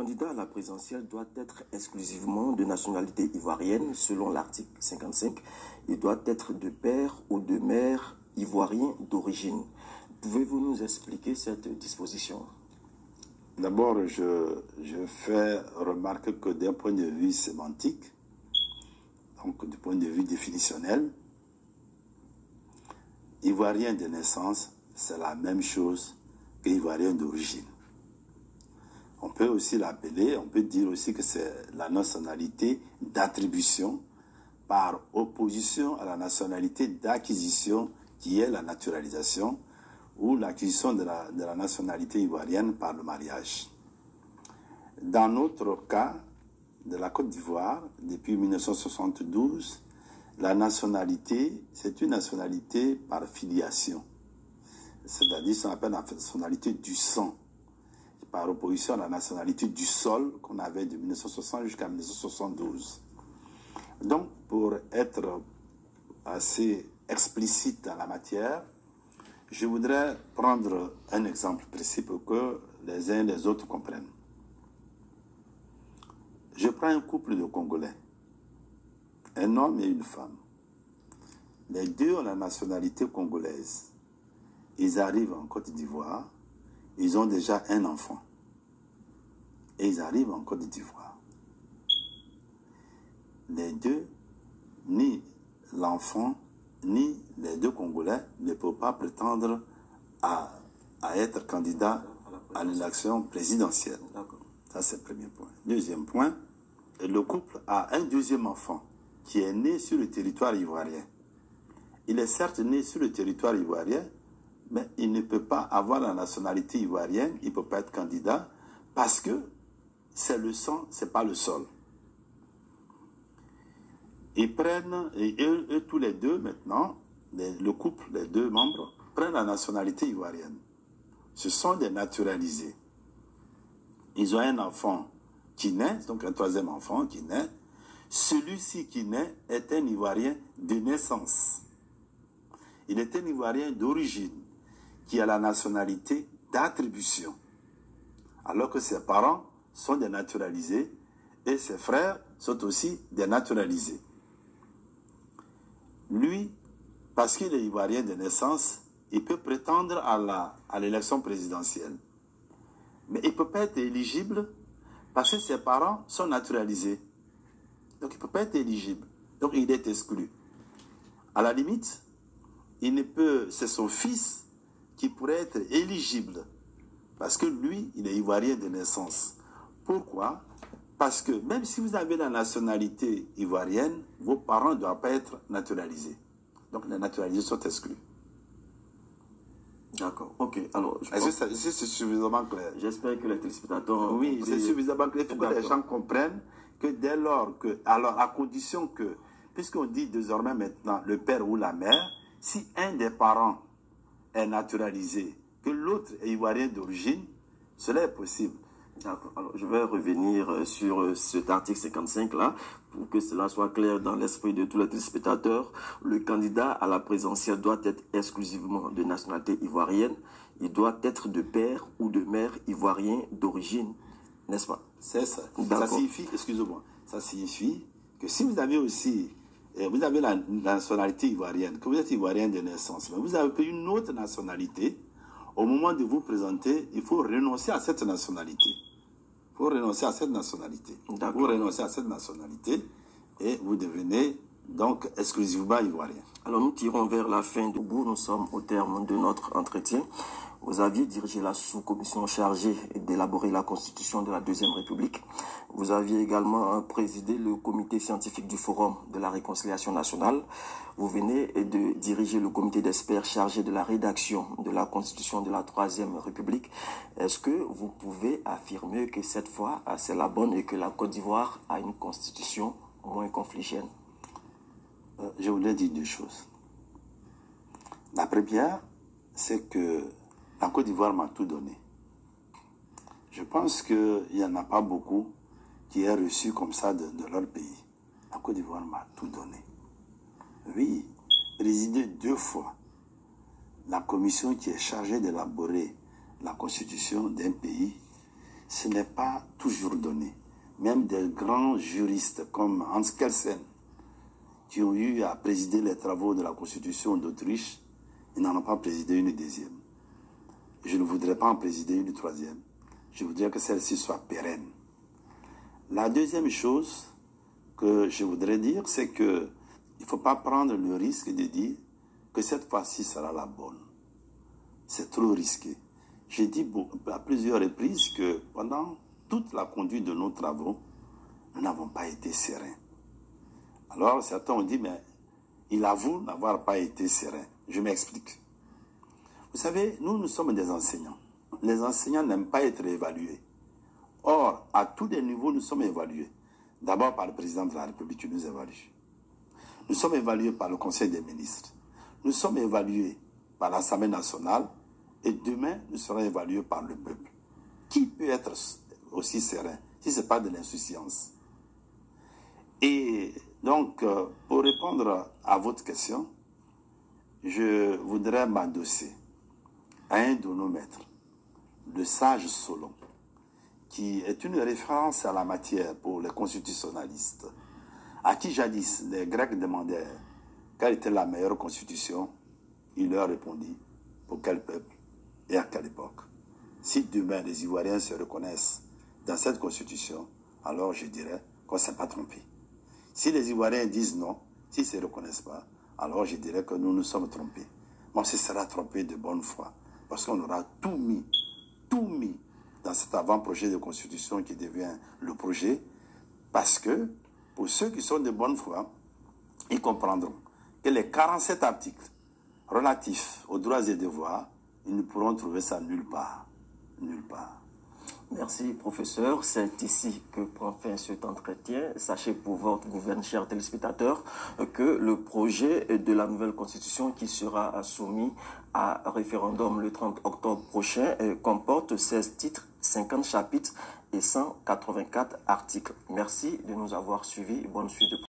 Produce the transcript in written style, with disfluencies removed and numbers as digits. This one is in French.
candidat à la présidentielle doit être exclusivement de nationalité ivoirienne, selon l'article 55. Il doit être de père ou de mère ivoirien d'origine. Pouvez-vous nous expliquer cette disposition? D'abord, je fais remarquer que d'un point de vue sémantique, donc du point de vue définitionnel, ivoirien de naissance, c'est la même chose que ivoirien d'origine. On peut aussi l'appeler, on peut dire aussi que c'est la nationalité d'attribution par opposition à la nationalité d'acquisition qui est la naturalisation ou l'acquisition de la nationalité ivoirienne par le mariage. Dans notre cas de la Côte d'Ivoire, depuis 1972, la nationalité, c'est une nationalité par filiation. C'est-à-dire ce qu'on appelle la nationalité du sang, par opposition à la nationalité du sol qu'on avait de 1960 jusqu'à 1972. Donc, pour être assez explicite dans la matière, je voudrais prendre un exemple précis pour que les uns et les autres comprennent. Je prends un couple de Congolais, un homme et une femme. Les deux ont la nationalité congolaise. Ils arrivent en Côte d'Ivoire, ils ont déjà un enfant. Et ils arrivent en Côte d'Ivoire. Les deux, ni l'enfant, ni les deux Congolais ne peuvent pas prétendre à être candidats à l'élection présidentielle. Ça, c'est le premier point. Deuxième point, le couple a un deuxième enfant qui est né sur le territoire ivoirien. Il est certes né sur le territoire ivoirien, mais il ne peut pas avoir la nationalité ivoirienne, il ne peut pas être candidat, parce que c'est le sang, ce n'est pas le sol. Ils prennent, et eux tous les deux maintenant, le couple, les deux membres, prennent la nationalité ivoirienne. Ce sont des naturalisés. Ils ont un enfant qui naît, donc un troisième enfant qui naît. Celui-ci qui naît est un Ivoirien de naissance. Il est un Ivoirien d'origine qui a la nationalité d'attribution. Alors que ses parents sont des naturalisés et ses frères sont aussi des naturalisés. Lui, parce qu'il est Ivoirien de naissance, il peut prétendre à l'élection présidentielle. Mais il ne peut pas être éligible parce que ses parents sont naturalisés. Donc il ne peut pas être éligible. Donc il est exclu. À la limite, c'est son fils qui pourrait être éligible. Parce que lui, il est Ivoirien de naissance. Pourquoi? Parce que même si vous avez la nationalité ivoirienne, vos parents ne doivent pas être naturalisés. Donc les naturalisés sont exclus. D'accord, ok. Alors, est-ce que c'est suffisamment clair? J'espère que les téléspectateurs... Oui, c'est suffisamment clair. Il faut que les gens comprennent que dès lors que... Alors, à condition que... Puisqu'on dit désormais maintenant le père ou la mère, si un des parents est naturalisé, que l'autre est ivoirien d'origine, cela est possible. D'accord. Alors, je vais revenir sur cet article 55-là, pour que cela soit clair dans l'esprit de tous les téléspectateurs. Le candidat à la présidentielle doit être exclusivement de nationalité ivoirienne. Il doit être de père ou de mère ivoirien d'origine, n'est-ce pas? C'est ça. Ça signifie, excusez-moi, ça signifie que si vous avez aussi, vous avez la nationalité ivoirienne, que vous êtes ivoirien de naissance, mais vous avez une autre nationalité, au moment de vous présenter, il faut renoncer à cette nationalité. Il faut renoncer à cette nationalité. Vous renoncez à cette nationalité et vous devenez donc exclusivement ivoirien. Alors nous tirons vers la fin du bout. Nous sommes au terme de notre entretien. Vous aviez dirigé la sous-commission chargée d'élaborer la constitution de la Deuxième République. Vous aviez également présidé le comité scientifique du Forum de la Réconciliation nationale. Vous venez de diriger le comité d'experts chargé de la rédaction de la constitution de la Troisième République. Est-ce que vous pouvez affirmer que cette fois, c'est la bonne et que la Côte d'Ivoire a une constitution moins conflictuelle? Je voulais dire deux choses. La première, c'est que la Côte d'Ivoire m'a tout donné. Je pense qu'il n'y en a pas beaucoup qui aient reçu comme ça de leur pays. La Côte d'Ivoire m'a tout donné. Oui, présider 2 fois la commission qui est chargée d'élaborer la constitution d'un pays, ce n'est pas toujours donné. Même des grands juristes comme Hans Kelsen, qui ont eu à présider les travaux de la Constitution d'Autriche, ils n'en ont pas présidé une deuxième. Je ne voudrais pas en présider une troisième. Je voudrais que celle-ci soit pérenne. La deuxième chose que je voudrais dire, c'est qu'il ne faut pas prendre le risque de dire que cette fois-ci sera la bonne. C'est trop risqué. J'ai dit à plusieurs reprises que pendant toute la conduite de nos travaux, nous n'avons pas été sereins. Alors certains ont dit, mais il avoue n'avoir pas été serein. Je m'explique. Vous savez, nous sommes des enseignants. Les enseignants n'aiment pas être évalués. Or, à tous les niveaux, nous sommes évalués. D'abord par le président de la République qui nous évalue. Nous sommes évalués par le Conseil des ministres. Nous sommes évalués par l'Assemblée nationale. Et demain, nous serons évalués par le peuple. Qui peut être aussi serein si ce n'est pas de l'insouciance? Et donc, pour répondre à votre question, je voudrais m'endosser à un de nos maîtres, le sage Solon, qui est une référence à la matière pour les constitutionnalistes, à qui jadis les Grecs demandèrent quelle était la meilleure constitution. Il leur répondit, pour quel peuple et à quelle époque. Si demain les Ivoiriens se reconnaissent dans cette constitution, alors je dirais qu'on ne s'est pas trompé. Si les Ivoiriens disent non, s'ils ne se reconnaissent pas, alors je dirais que nous nous sommes trompés. Moi, ce sera trompé de bonne foi, parce qu'on aura tout mis dans cet avant-projet de constitution qui devient le projet, parce que pour ceux qui sont de bonne foi, ils comprendront que les 47 articles relatifs aux droits et devoirs, ils ne pourront trouver ça nulle part. Nulle part. Merci, professeur. C'est ici que prend fin cet entretien. Sachez pour votre gouverne, chers téléspectateurs, que le projet de la nouvelle constitution qui sera soumis à référendum le 30 octobre prochain comporte 16 titres, 50 chapitres et 184 articles. Merci de nous avoir suivis. Bonne suite de